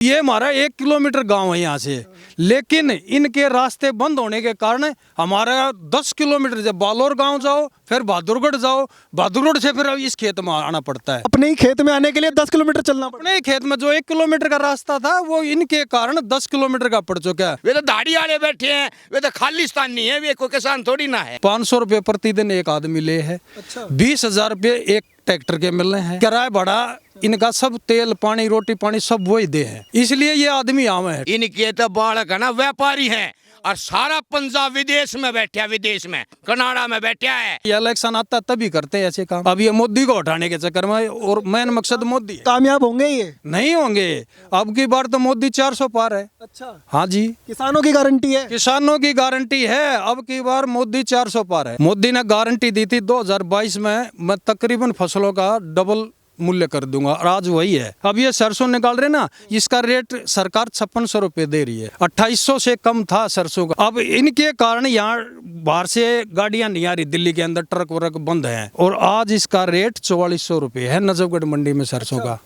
ये हमारा 1 किलोमीटर गांव है यहाँ से, लेकिन इनके रास्ते बंद होने के कारण हमारा 10 किलोमीटर, जब बालोर गांव जाओ फिर बहादुरगढ़ जाओ, बहादुरगढ़ से फिर इस खेत में आना पड़ता है। अपने ही खेत में आने के लिए 10 किलोमीटर चलना पड़ता अपने खेत में जो 1 किलोमीटर का रास्ता था वो इनके कारण 10 किलोमीटर का पड़ चुका है। वे तो दाढ़ी वाले बैठे हैं, वे तो खालिस्तान नहीं है, वे कोई किसान थोड़ी ना है। 500 रुपये प्रतिदिन एक आदमी ले है। अच्छा। 20,000 रुपये एक ट्रैक्टर के मिल रहे हैं। किराया भाड़ा इनका सब, तेल पानी रोटी पानी सब वही दे है, इसलिए ये आदमी आवे है। इनके तो बालक है ना व्यापारी हैं, और सारा पंजाब विदेश में बैठा, विदेश में कनाडा में बैठा है। ये इलेक्शन आता है तभी करते हैं ऐसे काम। अब ये मोदी को हटाने के चक्कर में, और मेन मकसद मोदी है। कामयाब होंगे ये? नहीं होंगे, अब की बार तो मोदी 400 पार है। अच्छा। हाँ जी, किसानों की गारंटी है? किसानों की गारंटी है, अब की बार मोदी 400 पार है। मोदी ने गारंटी दी थी 2022 में, मैं तकरीबन फसलों का डबल मूल्य कर दूंगा, और आज वही है। अब ये सरसों निकाल रहे ना, इसका रेट सरकार 5600 रुपये दे रही है, 2800 से कम था सरसों का। अब इनके कारण यहाँ बाहर से गाड़ियां नहीं आ रही, दिल्ली के अंदर ट्रक व्रक बंद हैं, और आज इसका रेट 4400 रुपये है नजफगढ़ मंडी में सरसों का।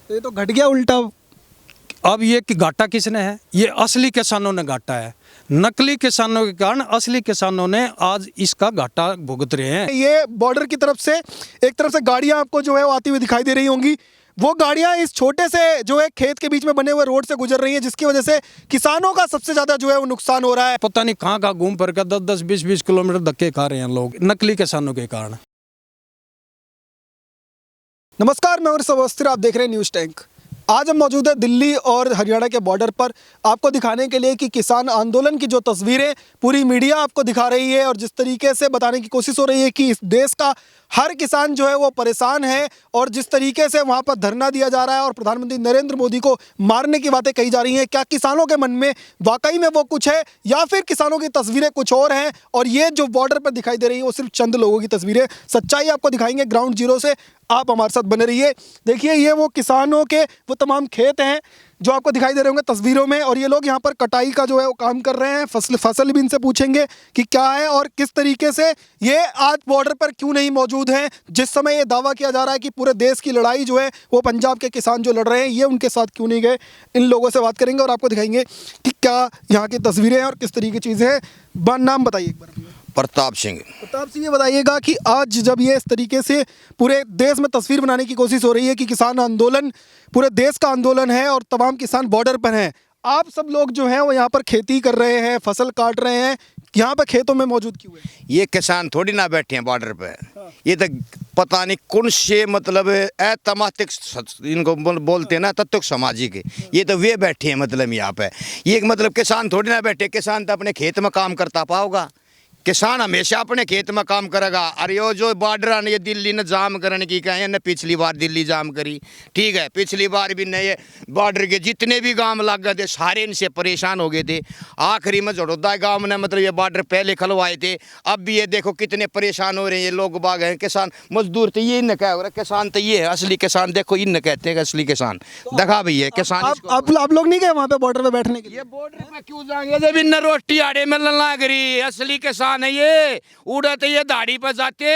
तो ये तो घट गया उल्टा। अब ये कि घाटा किसने है? ये असली किसानों ने घाटा है। नकली किसानों के कारण असली किसानों ने आज इसका घाटा भुगत रहे हैं। ये बॉर्डर की तरफ से एक तरफ से गाड़ियां आपको जो है वो आती हुई दिखाई दे रही होंगी, वो गाड़ियां इस छोटे से जो है खेत के बीच में बने हुए रोड से गुजर रही हैं, जिसकी वजह से किसानों का सबसे ज्यादा जो है वो नुकसान हो रहा है। पता नहीं कहाँ कहाँ घूम फिर कर 10-10, 20-20 किलोमीटर धक्के खा रहे हैं लोग नकली किसानों के कारण। नमस्कार, मैं हरीश अवस्थी, आप देख रहे हैं न्यूज़ टैंक। आज हम मौजूद है दिल्ली और हरियाणा के बॉर्डर पर, आपको दिखाने के लिए कि किसान आंदोलन की जो तस्वीरें पूरी मीडिया आपको दिखा रही है, और जिस तरीके से बताने की कोशिश हो रही है कि इस देश का हर किसान जो है वो परेशान है, और जिस तरीके से वहाँ पर धरना दिया जा रहा है और प्रधानमंत्री नरेंद्र मोदी को मारने की बातें कही जा रही हैं, क्या किसानों के मन में वाकई में वो कुछ है, या फिर किसानों की तस्वीरें कुछ और हैं? और ये जो बॉर्डर पर दिखाई दे रही है वो सिर्फ चंद लोगों की तस्वीरें। सच्चाई आपको दिखाएंगे ग्राउंड जीरो से, आप हमारे साथ बने रहिए। देखिए, ये वो किसानों के वो तमाम खेत हैं जो आपको दिखाई दे रहे होंगे तस्वीरों में, और ये लोग यहाँ पर कटाई का जो है वो काम कर रहे हैं। फसल भी इनसे पूछेंगे कि क्या है और किस तरीके से ये आज बॉर्डर पर क्यों नहीं मौजूद हैं, जिस समय ये दावा किया जा रहा है कि पूरे देश की लड़ाई जो है वो पंजाब के किसान जो लड़ रहे हैं, ये उनके साथ क्यों नहीं गए। इन लोगों से बात करेंगे और आपको दिखाएंगे कि क्या यहाँ की तस्वीरें हैं और किस तरीके की चीज़ें हैं। नाम बताइए एक बार। प्रताप सिंह। प्रताप सिंह, ये बताइएगा कि आज जब ये इस तरीके से पूरे देश में तस्वीर बनाने की कोशिश हो रही है कि किसान आंदोलन पूरे देश का आंदोलन है और तमाम किसान बॉर्डर पर हैं, आप सब लोग जो हैं वो यहाँ पर खेती कर रहे हैं, फसल काट रहे हैं, यहाँ पर खेतों में मौजूद क्यों है? ये किसान थोड़ी ना बैठे हैं बॉर्डर पे। ये तो पता नहीं कौन से मतलब अतमातिक इनको बोलते हैं ना, तत्व सामाजिक, ये तो वे बैठे हैं मतलब यहाँ पे। ये मतलब किसान थोड़ी ना बैठे, किसान तो अपने खेत में काम करता पाओगा। किसान हमेशा अपने खेत में काम करेगा। अरे यो जो बॉर्डर ने ये दिल्ली ने जाम करने की कहे न, पिछली बार दिल्ली जाम करी, ठीक है, पिछली बार भी नए बॉर्डर के जितने भी गांव लग गए थे सारे इनसे परेशान हो गए थे। आखिरी में जड़ोदा गांव ने मतलब ये बॉर्डर पहले खलवाए थे, अब भी ये देखो कितने परेशान हो रहे हैं ये लोग बाग हैं। किसान मजदूर तो ये इन क्या हो रहा है, किसान तो ये है असली किसान। देखो इन कहते हैं असली किसान, देखा भैया किसान। आप लोग नहीं गए वहाँ पे बॉर्डर पे बैठने के लिए? ये बॉर्डर पे क्यों जाएंगे जब इन रोटी आड़े में लग रही, असली किसान है ये। उड़ते ये दाढ़ी पे जाते,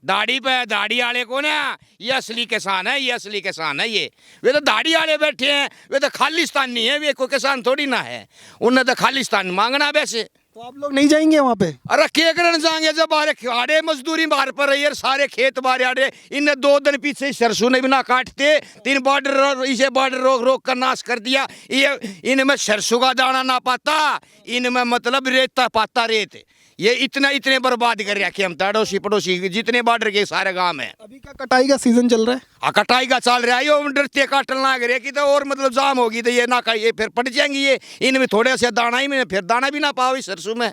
दाढ़ी पे दाढ़ी वाले को ना, ये असली किसान है, ये असली किसान है ये। वे तो दाढ़ी वाले बैठे हैं, वे तो खालिस्तान नहीं है, वे कोई किसान थोड़ी ना है, उन्हें तो खालिस्तान मांगना वैसे। तो आप लोग नहीं जाएंगे वहाँ पे? अरे के करन जाएंगे जब आड़े मजदूरी बाहर पर रही है, सारे खेत बाहर आड़े। इन 2 दिन पीछे सरसों ने भी ना काटते, 3 बॉर्डर इसे बॉर्डर रोक रोक कर नाश कर दिया। ये इनमें सरसों का दाना ना पाता, इनमें मतलब रेत पाता, रेत। ये इतने बर्बाद कर रखे हम पड़ोसी पड़ोसी जितने बॉर्डर के सारे गांव हैं। अभी क्या कटाई का सीजन चल रहा है? कटाई का चल रहा है, यो डरते काटन लग रहे कि तो और मतलब जाम होगी तो ये ना ये फिर पट जाएंगी। ये इनमें थोड़े से दाना ही में फिर दाना भी ना पाओ सरसों में,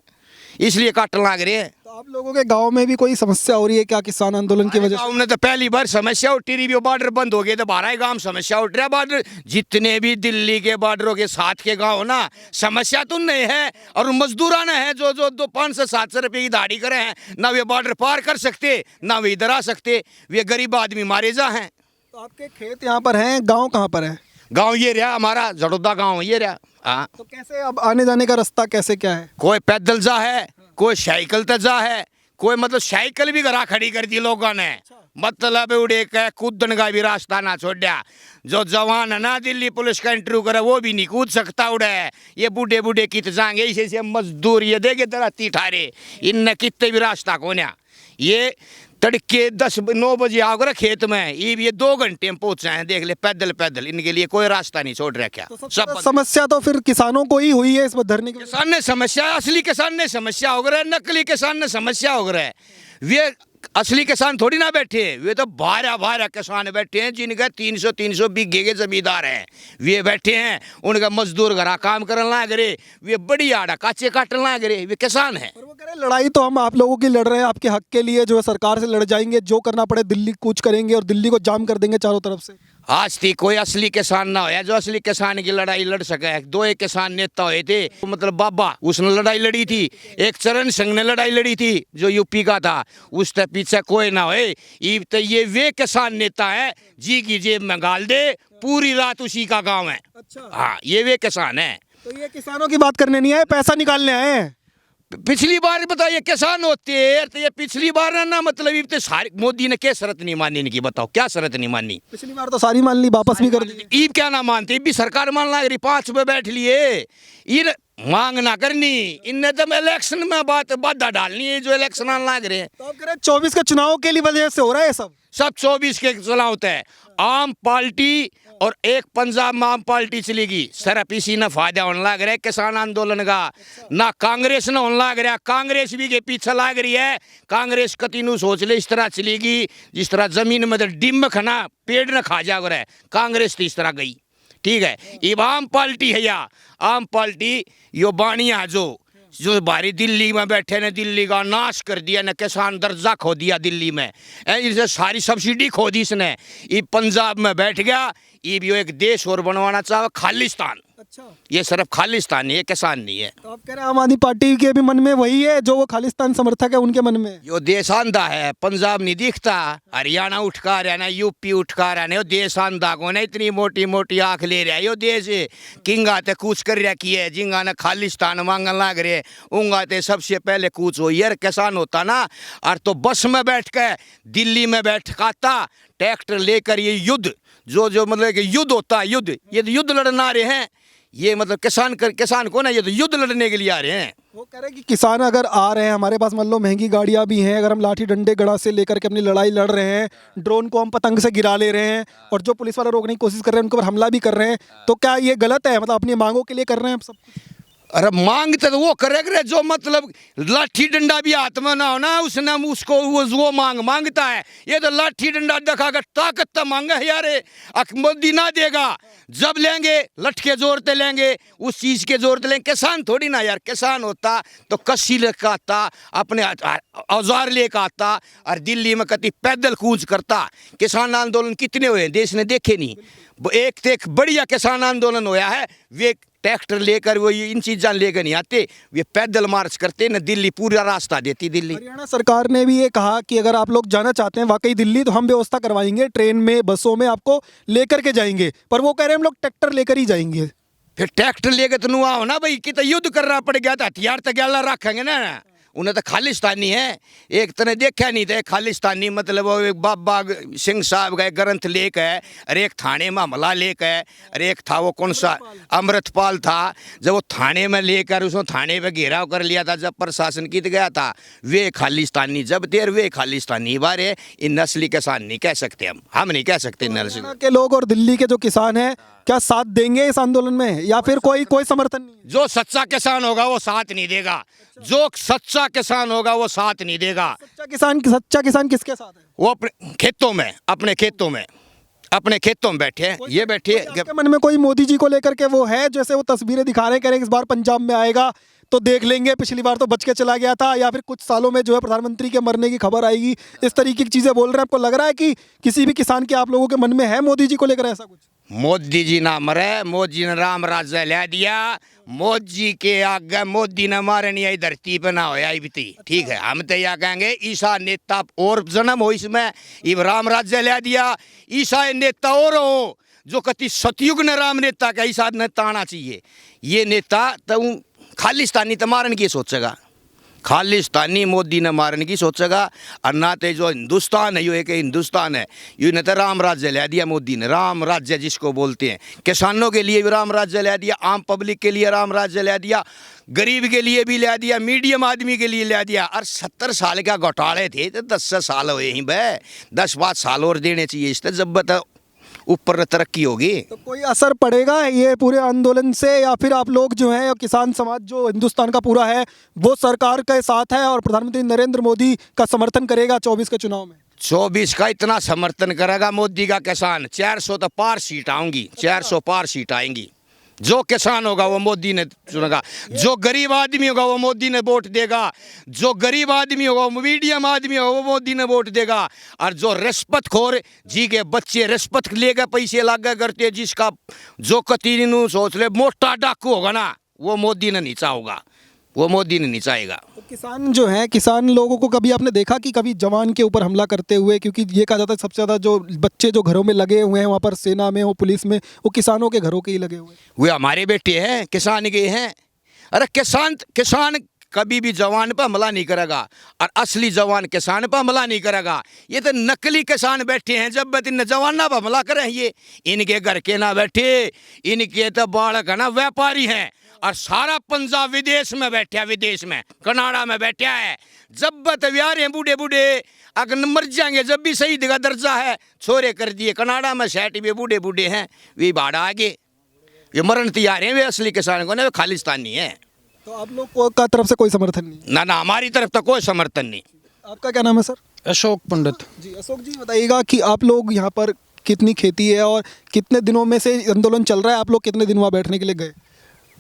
इसलिए काटन लग रहे हैं। तो आप लोगों के गांव में भी कोई समस्या हो रही है क्या किसान आंदोलन की वजह से? गाँव में तो पहली बार समस्या उठी रही, बॉर्डर बंद हो गए तो 12 गांव समस्या उठ रहा। बॉर्डर जितने भी दिल्ली के बॉर्डरों के साथ के गांव ना, समस्या तो नहीं है, और मजदूराना है जो 500-700 रुपये की दाढ़ी करे हैं, ना वे बॉर्डर पार कर सकते ना वे इधर आ सकते, वे गरीब आदमी मारे जा हैं। तो आपके खेत यहाँ पर हैं, गाँव कहाँ पर है? गांव ये रहा हमारा जड़ोदा गांव, ये रहा। हाँ, तो कैसे अब आने जाने का रास्ता कैसे क्या है? कोई पैदल जा है, कोई साइकिल तक जा है, कोई मतलब साइकिल भी घरा खड़ी कर दी लोगों ने। मतलब उड़े के कूदन का भी रास्ता ना छोड़ा। जो जवान है ना दिल्ली पुलिस का इंटरव्यू करे वो भी नहीं कूद सकता उड़े। ये बूढ़े बूढ़े कित जाएंगे इसे मजदूर ये देगे दराती ठारे इनने कितने भी रास्ता कोन्या। ये तड़के 10-9 बजे आओगे खेत में ये 2 घंटे में पहुंच जाए देख ले पैदल पैदल। इनके लिए कोई रास्ता नहीं छोड़ रखा। तो सब समस्या तो फिर किसानों को ही हुई है इस धरने की। किसान ने समस्या, असली किसान ने समस्या हो रहा है, नकली किसान ने समस्या हो रहा है। वे असली किसान थोड़ी ना बैठे हैं, वे तो भारा किसान बैठे हैं जिनका 300 बीघे के जमींदार हैं। वे बैठे हैं उनका मजदूर घरा काम करने लग रहे, वे बड़ी आड़ा काचे काटने लग रहे, वे किसान हैं। और वो कह रहे हैं लड़ाई तो हम आप लोगों की लड़ रहे हैं, आपके हक के लिए जो है सरकार से लड़ जाएंगे, जो करना पड़े दिल्ली कूच करेंगे और दिल्ली को जाम कर देंगे चारों तरफ से। आज थी कोई असली किसान ना होया जो असली किसान की लड़ाई लड़ सके। 2 एक किसान नेता हुए थे, मतलब बाबा उसने लड़ाई लड़ी थी, एक चरण सिंह ने लड़ाई लड़ी थी जो यूपी का था, उसके पीछे कोई ना होए। ये वे किसान नेता है जी की जेब में गाल दे पूरी रात उसी का गाँव है। अच्छा। हाँ ये वे किसान है। तो ये किसानों की बात करने नहीं आए, पैसा निकालने आए हैं। पिछली बार बताइए किसान होते हैं तो ये पिछली बार ना मतलब ये तो सारी मोदी ने क्या शर्त नहीं मानी इनकी, बताओ क्या शर्त नहीं मानी। पिछली बार तो सारी मान ली, वापस भी कर दी। ईब क्या ना मानते, ईब भी सरकार मान लग रही 5 पे बैठ लिए। इन मांग ना करनी, इनने तो इलेक्शन में बाधा डालनी है जो इलेक्शन आने लग रहे हैं। तो आप कह रहे हैं 24 के चुनाव के लिए वजह से हो रहा है सब 24 के चुनाव होता है। आम पार्टी और एक पंजाब में आम पार्टी चलेगी, सिर्फ इसी ने फायदा होने लग रहा है किसान आंदोलन का। ना कांग्रेस ने होने लग रहा, कांग्रेस भी के पीछे लग रही है। कांग्रेस कतीनू सोच ले इस तरह चलेगी जिस तरह जमीन में डिम खाना पेड़ न खा जा रहा है, कांग्रेस तो इस तरह गई। ठीक है, अब आम पार्टी है या आम पार्टी यो बानिया जो बारी दिल्ली में बैठे ने दिल्ली का नाश कर दिया ने, किसान दर्जा खो दिया दिल्ली में, इसे सारी सब्सिडी खो दी इसने। ये पंजाब में बैठ गया, ये भी एक देश और बनवाना चाहे खालिस्तान। अच्छा, ये सिर्फ खालिस्तान नहीं है, किसान नहीं है। तो आप कह रहे हैं आम आदमी पार्टी के भी मन में वही है जो वो खालिस्तान समर्थक है उनके मन में। यो देश आंधा है, पंजाब नहीं दिखता, हरियाणा उठका रहा ना, यूपी उठका रहा ना, यो देश आंधा को ना इतनी मोटी मोटी आंख ले रहा है। यो देश किंगा ते कूच कर रखी है, जिंगा ने खालिस्तान मांगन लग रहे उंगा ते सबसे पहले कूच हो। यार किसान होता ना और तो बस में बैठ के दिल्ली में बैठ खाता ट्रैक्टर लेकर ये युद्ध जो मतलब कि युद्ध होता है, युद्ध ये तो युद्ध लड़ना रहे हैं। ये मतलब किसान को ना ये तो युद्ध लड़ने के लिए आ रहे हैं। वो कह रहे हैं कि किसान अगर आ रहे हैं हमारे पास, मान लो महंगी गाड़ियां भी हैं, अगर हम लाठी डंडे गड़ा से लेकर के अपनी लड़ाई लड़ रहे हैं, ड्रोन को हम पतंग से गिरा ले रहे हैं और जो पुलिस वाले रोकने की कोशिश कर रहे हैं उनके ऊपर हमला भी कर रहे हैं, तो क्या ये गलत है? मतलब अपनी मांगों के लिए कर रहे हैं हम सब कुछ। अरे मांगते तो वो करे जो मतलब लाठी डंडा भी हाथ में ना हो ना उसने उसको वो मांगता है। ये तो लाठी डंडा दिखाकर ताकत तो मांगे यार, मोदी ना देगा, जब लेंगे लटके जोरते लेंगे, उस चीज के जोरते लेंगे। किसान थोड़ी ना यार, किसान होता तो कस्सी लेकर आता, अपने औजार लेकर आता और दिल्ली में कति पैदल कूच करता। किसान आंदोलन कितने हुए देश ने देखे नहीं, एक बढ़िया किसान आंदोलन होया है। वे ट्रैक्टर लेकर वो इन चीज़ां लेकर नहीं आते, वे पैदल मार्च करते न, दिल्ली पूरा रास्ता देती दिल्ली। हरियाणा सरकार ने भी ये कहा कि अगर आप लोग जाना चाहते हैं वाकई दिल्ली तो हम व्यवस्था करवाएंगे, ट्रेन में बसों में आपको लेकर के जाएंगे, पर वो कह रहे हैं हम लोग ट्रैक्टर लेकर ही जाएंगे। फिर ट्रैक्टर लेकर तो नुआ हो ना भाई कि तो युद्ध करना पड़ गया, तो हथियार तो गैला रखेंगे ना। उन्हें तो खालिस्तानी है, एक तरह देखा नहीं था खालिस्तानी मतलब वो एक बाबा सिंह साहब का ग्रंथ लेक है, और एक थाने में हमला लेक है, और एक था वो कौन सा अमृतपाल था, जब वो थाने में लेकर उसने थाने पे घेराव कर लिया था, जब प्रशासन कित गया था, वे खालिस्तानी जब देर वे खालिस्तानी बारे। इन नस्ली किसान नहीं कह सकते, हम नहीं कह सकते नस्ली के लोग और दिल्ली के जो किसान हैं क्या साथ देंगे इस आंदोलन में, या फिर कोई समर्थन नहीं? जो सच्चा किसान होगा वो साथ नहीं देगा, जो सच्चा किसान होगा वो साथ नहीं देगा। सच्चा किसान किसके साथ है? वो अपने खेतों में, अपने खेतों में बैठे हैं। ये बैठे आपके मन में कोई मोदी जी को लेकर के वो है, जैसे वो तस्वीरें दिखा रहे, कह रहे हैं इस बार पंजाब में आएगा तो देख लेंगे, पिछली बार तो बच के चला गया था, या फिर कुछ सालों में जो है प्रधानमंत्री के मरने की खबर आएगी, इस तरीके की चीजें बोल रहे हैं? आपको लग रहा है कि किसी भी किसान के आप लोगों के मन में है मोदी जी को लेकर ऐसा कुछ? मोदी जी ना मरे, मोदी जी ने राम राज्य ले दिया, मोदी जी के आगे मोदी ने मारे नहीं आई धरती पे ना होया बीती। ठीक है, हम तो यह कहेंगे ईसा नेता और जन्म हो इसमें, इब राम राज्य ले दिया, ईसा नेता और हो जो कति सतयुग ने राम नेता का ईसा नेता आना चाहिए। ये नेता तो खालिस्तानी तो मारन की सोचेगा, खालिस्तानी मोदी ने मारने की सोचेगा। और ना तो जो हिंदुस्तान है, यो एक हिंदुस्तान है, यू ने तो राम राज्य ला दिया मोदी ने, राम राज्य जिसको बोलते हैं। किसानों के लिए भी राम राज्य ला दिया, आम पब्लिक के लिए राम राज्य ला दिया, गरीब के लिए भी ला दिया, मीडियम आदमी के लिए ला दिया। और 70 साल का घोटाले थे तो 10 साल हुए ही भाई, 10-5 साल और देने चाहिए इससे, जब बता ऊपर तरक्की होगी। तो कोई असर पड़ेगा ये पूरे आंदोलन से, या फिर आप लोग जो हैं, किसान समाज जो हिंदुस्तान का पूरा है, वो सरकार के साथ है और प्रधानमंत्री नरेंद्र मोदी का समर्थन करेगा 24 के चुनाव में? 24 का इतना समर्थन करेगा मोदी का किसान, 400 तो पार सीट आऊंगी, 400 पार सीट आएंगी। जो किसान होगा वो मोदी ने चुनेगा, जो गरीब आदमी होगा वो मोदी ने वोट देगा, जो गरीब आदमी होगा वो मीडियम आदमी होगा वो मोदी ने वोट देगा। और जो रिश्वत खोर जी के बच्चे रिश्वत लेकर पैसे लागे करते, जिसका जो कतीनू सोच ले मोटा डाकू होगा ना, वो मोदी ने नीचा होगा, वो मोदी ने नीचाएगा। तो किसान जो हैं, किसान लोगों को कभी आपने देखा कि कभी जवान के ऊपर हमला करते हुए? क्योंकि ये कहा जाता है सबसे ज़्यादा जो बच्चे जो घरों में लगे हुए हैं, वहाँ पर सेना में हो, पुलिस में, वो किसानों के घरों के ही लगे हुए हैं। वे हमारे बेटे हैं, किसान के हैं। अरे किसान कभी भी जवान पर हमला नहीं करेगा, और असली जवान किसान पर हमला नहीं करेगा। ये तो नकली किसान बैठे हैं, जब इन जवाना पर हमला करें, ये इनके घर के ना बैठे, इनके तो बालक है ना व्यापारी हैं। और सारा पंजाब विदेश में बैठा, विदेश में कनाडा में बैठा है। जब तैयार हैं बूढ़े बूढ़े, अगर मर जाएंगे जब भी शहीद का दर्जा है, छोरे कर दिए कनाडा में, सेट भी बूढ़े बूढ़े हैं, वे भाड़ा आगे, ये मरण तैयार हैं। वे असली किसान को ना, वे खालिस्तानी है। तो आप लोग का तरफ से कोई समर्थन नहीं? ना ना, हमारी तरफ तो कोई समर्थन नहीं। आपका क्या नाम है सर? अशोक पंडित जी, अशोक जी बताइएगा कि आप लोग यहाँ पर कितनी खेती है और कितने दिनों में से आंदोलन चल रहा है? आप लोग कितने दिन वहाँ बैठने के लिए गए?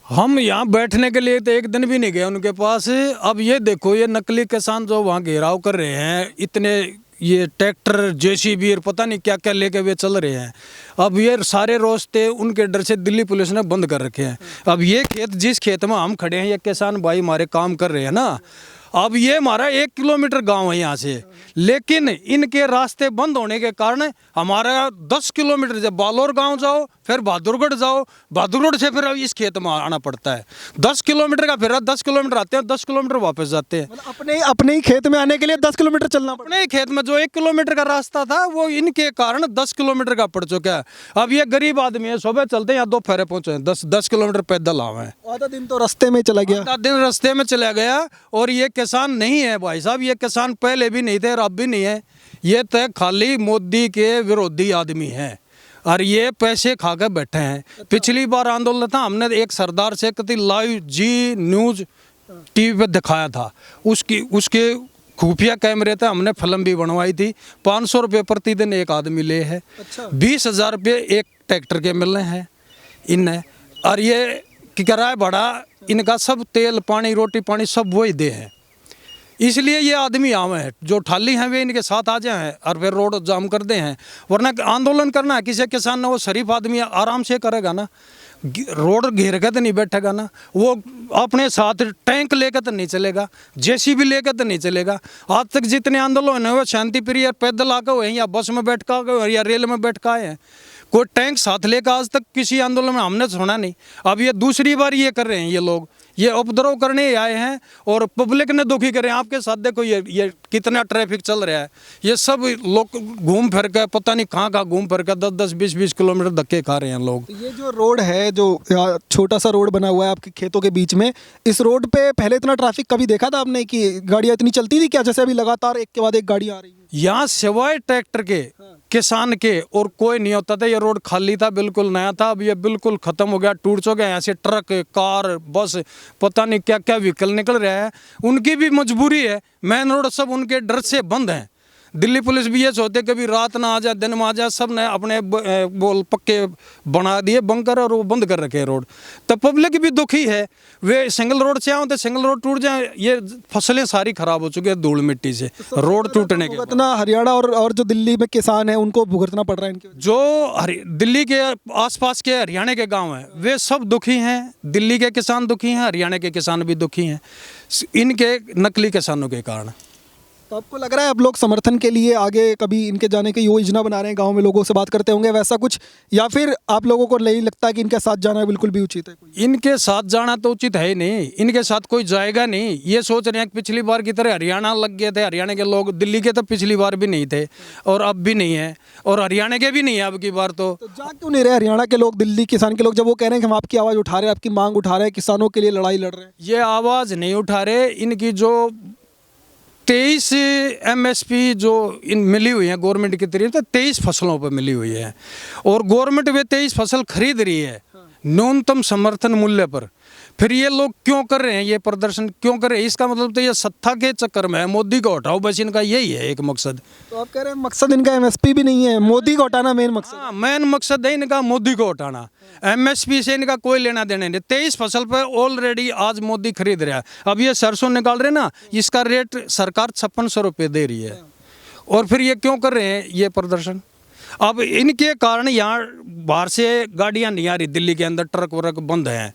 हम यहाँ बैठने के लिए तो एक दिन भी नहीं गए उनके पास। अब ये देखो, ये नकली किसान जो वहाँ घेराव कर रहे हैं, इतने ये ट्रैक्टर जेसीबी और पता नहीं क्या क्या लेके वे चल रहे हैं। अब ये सारे रास्ते उनके डर से दिल्ली पुलिस ने बंद कर रखे हैं। अब ये खेत, जिस खेत में हम खड़े हैं, ये किसान भाई हमारे काम कर रहे हैं ना, अब ये हमारा 1 किलोमीटर गांव है यहाँ से, लेकिन इनके रास्ते बंद होने के कारण हमारा 10 किलोमीटर, जब बालोर गांव जाओ फिर बहादुरगढ़ जाओ, बहादुरगढ़ से फिर इस खेत में आना पड़ता है। 10 किलोमीटर का, फिर 10 किलोमीटर आते हैं, 10 किलोमीटर वापस जाते हैं। मतलब अपने ही खेत में आने के लिए 10 किलोमीटर चलना पड़ा? अपने ही खेत में जो 1 किलोमीटर का रास्ता था, वो इनके कारण 10 किलोमीटर का पड़ चुका है। अब ये गरीब आदमी है, सुबह चलते हैं, यहाँ 2 फेरे पहुंचे, 10 किलोमीटर पैदल आवे हैं। आधा दिन तो रास्ते में चला गया। आधा दिन रास्ते में चला गया। और ये किसान नहीं है भाई साहब, ये किसान पहले भी नहीं थे और अब भी नहीं है। ये तो खाली मोदी के विरोधी आदमी हैं और ये पैसे खा कर बैठे हैं। पिछली बार आंदोलन था, हमने एक सरदार से कति लाइव जी न्यूज़ टीवी पे दिखाया था, उसके खुफिया कैमरे थे, हमने फिल्म भी बनवाई थी। 500 रुपये प्रतिदिन एक आदमी ले है। अच्छा। 20,000 रुपये एक ट्रैक्टर के मिल रहे हैं इनने। और ये किराया भाड़ा इनका सब, तेल पानी रोटी पानी सब वही दे हैं। इसलिए ये आदमी आवे हैं, जो ठाली हैं वे इनके साथ आ जाए हैं और फिर रोड जाम कर दे हैं। वरना आंदोलन करना है किसी किसान ने, वो शरीफ आदमी आराम से करेगा ना, रोड घेर के तो नहीं बैठेगा ना, वो अपने साथ टैंक लेकर तो नहीं चलेगा, जेसीबी लेकर तो नहीं चलेगा। आज तक जितने आंदोलन हुए शांति प्रिय पैदल आकर हुए, या बस में बैठ कर या रेल में बैठ कर आए हैं। कोई टैंक साथ लेकर आज तक किसी आंदोलन में हमने सुना नहीं। अब ये दूसरी बार ये कर रहे हैं, ये लोग ये उपद्रव करने आए हैं और पब्लिक ने दुखी करे। आपके साथ देखो ये कितना ट्रैफिक चल रहा है, ये सब लोग घूम फिर के पता नहीं कहाँ घूम फिर के 10-10, 20-20 किलोमीटर धक्के खा रहे हैं लोग। ये जो रोड है, जो छोटा सा रोड बना हुआ है आपके खेतों के बीच में, इस रोड पे पहले इतना ट्रैफिक कभी देखा था आपने कि गाड़ियाँ इतनी चलती थी क्या? जैसे अभी लगातार एक के बाद एक गाड़ी आ रही है। यहाँ सिवाय ट्रैक्टर के, किसान के और कोई नहीं होता था। ये रोड खाली था, बिल्कुल नया था। अब ये बिल्कुल खत्म हो गया, टूट चुका है। यहाँ से ट्रक, कार, बस, पता नहीं क्या क्या व्हीकल निकल रहा है। उनकी भी मजबूरी है, मेन रोड सब उनके डर से बंद है। दिल्ली पुलिस भी ये सोचते कभी रात ना आ जाए दिन में आ जाए, सब ने अपने बोल पक्के बना दिए बंकर और वो बंद कर रखे रोड। तो पब्लिक भी दुखी है। वे सिंगल रोड से आओ तो सिंगल रोड टूट जाए, ये फसलें सारी खराब हो चुकी है धूल मिट्टी से, रोड टूटने के। इतना हरियाणा और जो दिल्ली में किसान है उनको भुगतना पड़ रहा है इनके। जो दिल्ली के आसपास के हरियाणा के गांव हैं वे सब दुखी हैं। दिल्ली के किसान दुखी हैं, हरियाणा के किसान भी दुखी हैं इनके नकली किसानों के कारण। तो आपको लग रहा है आप लोग समर्थन के लिए आगे कभी इनके जाने की योजना बना रहे हैं, गांव में लोगों से बात करते होंगे वैसा कुछ, या फिर आप लोगों को नहीं लगता कि इनके साथ जाना बिल्कुल भी उचित है? इनके साथ जाना तो उचित है ही नहीं, इनके साथ कोई जाएगा नहीं। ये सोच रहे हैं कि पिछली बार की तरह हरियाणा लग गए थे, हरियाणा के लोग, दिल्ली के तो पिछली बार भी नहीं थे और अब भी नहीं है, और हरियाणा के भी नहीं है अब की बार। तो जा क्यों नहीं रहे हरियाणा के लोग, दिल्ली किसान के लोग, जब वो कह रहे हैं कि हम आपकी आवाज़ उठा रहे हैं, आपकी मांग उठा रहे हैं, किसानों के लिए लड़ाई लड़ रहे हैं? ये आवाज़ नहीं उठा रहे। इनकी जो 23 MSP जो इन मिली हुई है गवर्नमेंट की तरफ से, 23 फसलों पर मिली हुई है, और गवर्नमेंट वे 23 फसल खरीद रही है न्यूनतम समर्थन मूल्य पर। फिर ये लोग क्यों कर रहे हैं, ये प्रदर्शन क्यों कर रहे हैं? इसका मतलब तो ये सत्ता के चक्कर में है, मोदी को हटाओ, बस इनका यही है एक मकसद। तो आप कह रहे हैं मकसद इनका MSP भी नहीं है, मोदी को हटाना मेन मकसद? हाँ, मेन मकसद है इनका मोदी को हटाना। MSP से इनका कोई लेना देना नहीं। 23 फसल पर ऑलरेडी आज मोदी खरीद रहा है। अब ये सरसों निकाल रहे ना, इसका रेट सरकार 5600 रुपये दे रही है, और फिर ये क्यों कर रहे हैं ये प्रदर्शन? अब इनके कारण यहाँ बाहर से गाड़ियाँ नहीं आ रही, दिल्ली के अंदर ट्रक व्रक बंद हैं,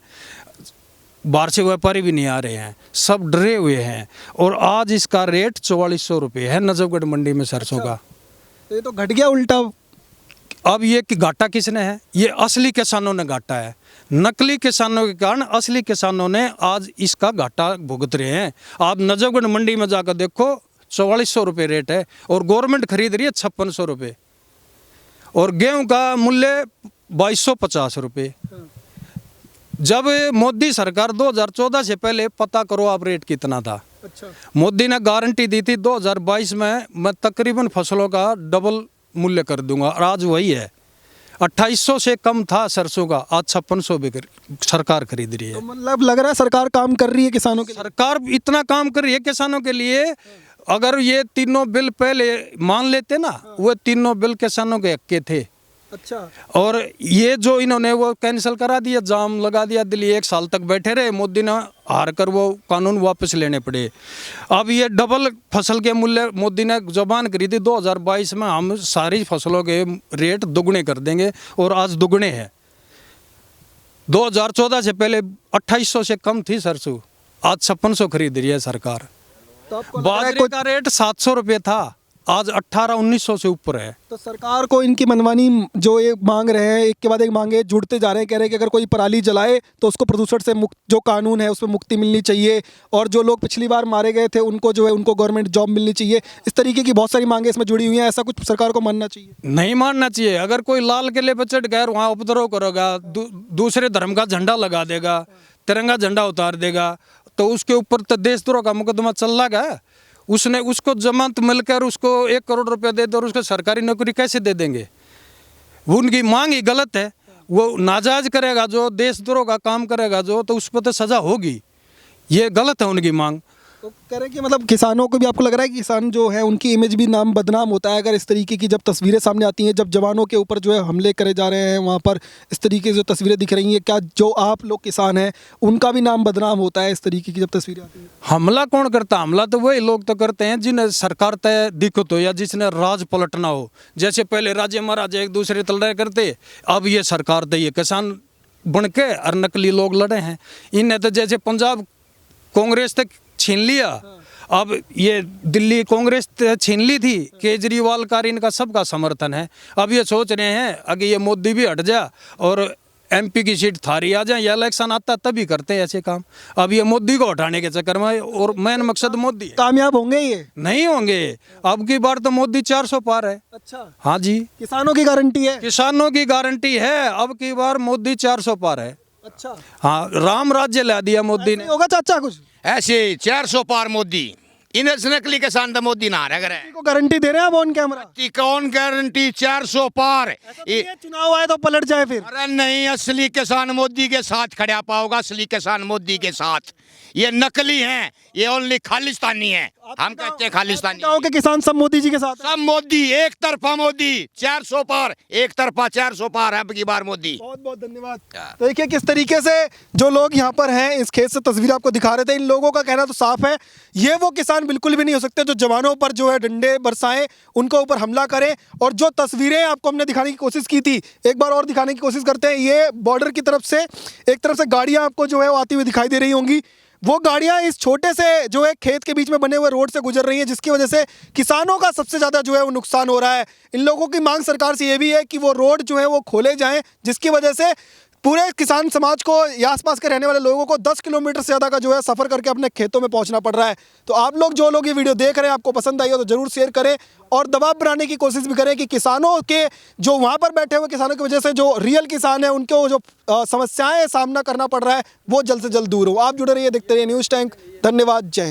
बाहर से व्यापारी भी नहीं आ रहे हैं, सब डरे हुए हैं, और आज इसका रेट 4400 रुपये है नजफगढ़ मंडी में सरसों का। तो ये तो घट गया उल्टा। अब ये कि घाटा किसने है? ये असली किसानों ने घाटा है। नकली किसानों के कारण असली किसानों ने आज इसका घाटा भुगत रहे हैं। आप नजफगढ़ मंडी में जाकर देखो, 4400 रुपये रेट है, और गवर्नमेंट खरीद रही है 5600 रुपये, और गेहूं का मूल्य 2250 रुपये। जब मोदी सरकार 2014 से पहले, पता करो आप रेट कितना था। अच्छा। मोदी ने गारंटी दी थी 2022 में मैं तकरीबन फसलों का डबल मूल्य कर दूंगा, और आज वही है। 2800 से कम था सरसों का, आज 5600 भी सरकार खरीद रही है। तो मतलब लग रहा है सरकार काम कर रही है किसानों के लिए। सरकार इतना काम कर रही है किसानों के लिए। अगर ये तीनों बिल पहले मान लेते ना, वो तीनों बिल किसानों के हक के थे। अच्छा। और ये जो इन्होंने वो कैंसिल करा दिया, जाम लगा दिया, दिल्ली 1 साल तक बैठे रहे, मोदी ने हार कर वो कानून वापस लेने पड़े। अब ये डबल फसल के मूल्य मोदी ने जबान करी थी 2022 में, हम सारी फसलों के रेट दुगने कर देंगे, और आज दुगने हैं। 2014 से पहले 2800 से कम थी सरसों, आज 5600 खरीद रही है सरकार। तो आपको लग रहा है बाजरे का रेट 700 रुपये था, आज 1800-1900 से ऊपर है। तो सरकार को इनकी मनमानी जो ये मांग रहे हैं, एक के बाद एक मांगे जुड़ते जा रहे हैं, कह रहे हैं कि अगर कोई पराली जलाए तो उसको प्रदूषण से मुक्त, जो कानून है उसमें मुक्ति मिलनी चाहिए, और जो लोग पिछली बार मारे गए थे उनको जो है उनको गवर्नमेंट जॉब मिलनी चाहिए। इस तरीके की बहुत सारी मांगे इसमें जुड़ी हुई हैं। ऐसा कुछ सरकार को मानना चाहिए? नहीं मानना चाहिए। अगर कोई लाल किले पर चढ़ गया वहाँ उपद्रव करेगा, दूसरे धर्म का झंडा लगा देगा, तिरंगा झंडा उतार देगा, तो उसके ऊपर तो देशद्रोह का मुकदमा चल रहा है। उसने उसको जमानत मिलकर उसको 1 करोड़ रुपया दे दो, और उसको सरकारी नौकरी कैसे दे देंगे? वो उनकी मांग ही गलत है। वो नाजायज करेगा जो, देशद्रोह का काम करेगा जो, तो उस पर तो सजा होगी। ये गलत है उनकी मांग। तो कह रहे हैं कि मतलब किसानों को भी, आपको लग रहा है कि किसान जो है उनकी इमेज भी नाम बदनाम होता है अगर इस तरीके की जब तस्वीरें सामने आती हैं, जब जवानों के ऊपर जो है हमले करे जा रहे हैं, वहाँ पर इस तरीके से जो तस्वीरें दिख रही हैं, क्या जो आप लोग किसान हैं उनका भी नाम बदनाम होता है इस तरीके की जब तस्वीरें आती हैं? हमला कौन करता? हमला तो वही लोग तो करते हैं जिन्हें सरकार तय दिक्कत हो, या जिसने राज पलटना हो। जैसे पहले राजे महाराजे एक दूसरे तल रहे करते, अब ये सरकार तो ये किसान बन के और नकली लोग लड़े हैं। इन्हें तो जैसे पंजाब कांग्रेस तक छीन लिया, अब ये दिल्ली कांग्रेस छीन ली थी, केजरीवाल का इनका सबका समर्थन है। अब ये सोच रहे हैं अगर ये मोदी भी हट जा और MP की सीट थारी आ जाए, या इलेक्शन आता तभी करते हैं ऐसे काम। अब ये मोदी को हटाने के चक्कर में, और मेन मकसद मोदी है। कामयाब होंगे ये? नहीं होंगे। अब की बार तो मोदी 400 पार है। अच्छा। हाँ जी, किसानों की गारंटी है? किसानों की गारंटी है, अब की बार मोदी 400 पार है। अच्छा। हाँ, राम राज्य ला दिया मोदी ने। होगा चाचा कुछ ऐसे 400 पार मोदी, इन्हें नकली किसान तो मोदी ना रह को गारंटी दे रहे हैं आप ऑन कैमरा? कौन गारंटी 400 पार? ये चुनाव आए तो पलट जाए फिर? अरे नहीं, असली किसान मोदी के साथ खड़ा पाओगा, असली किसान मोदी के साथ। ये नकली हैं, ये ओनली खालिस्तानी हैं। हम कहते हैं खालिस्तानी। गाँव के किसान सब मोदी जी के साथ हैं? सब मोदी, एक तरफा मोदी 400 पार, एक तरफा 400 पार है अब की बार मोदी। बहुत बहुत धन्यवाद। तो देखिए किस तरीके से जो लोग यहाँ पर हैं, इस खेत से तस्वीर आपको दिखा रहे थे, इन लोगों का कहना तो साफ है, ये वो किसान बिल्कुल भी नहीं हो सकते जो जवानों पर जो है डंडे बरसाएं, उनके ऊपर हमला करें। और जो तस्वीरें आपको हमने दिखाने की कोशिश की थी, एक बार और दिखाने की कोशिश करते हैं। ये बॉर्डर की तरफ से एक तरफ से गाड़ियाँ आपको जो है वो आती हुई दिखाई दे रही होंगी। वो गाड़ियां इस छोटे से जो है खेत के बीच में बने हुए रोड से गुजर रही हैं, जिसकी वजह से किसानों का सबसे ज़्यादा जो है वो नुकसान हो रहा है। इन लोगों की मांग सरकार से ये भी है कि वो रोड जो है वो खोले जाएं, जिसकी वजह से पूरे किसान समाज को या आसपास के रहने वाले लोगों को 10 किलोमीटर से ज़्यादा का जो है सफ़र करके अपने खेतों में पहुंचना पड़ रहा है। तो आप लोग जो लोग ये वीडियो देख रहे हैं, आपको पसंद आई हो तो ज़रूर शेयर करें और दबाव बनाने की कोशिश भी करें कि किसानों के जो वहाँ पर बैठे हुए किसानों की वजह से जो रियल किसान है उनको जो समस्याएं सामना करना पड़ रहा है वो जल्द से जल्द दूर हो। आप जुड़े रहिए, देखते रहिए न्यूज़ टैंक। धन्यवाद, जय हिंद।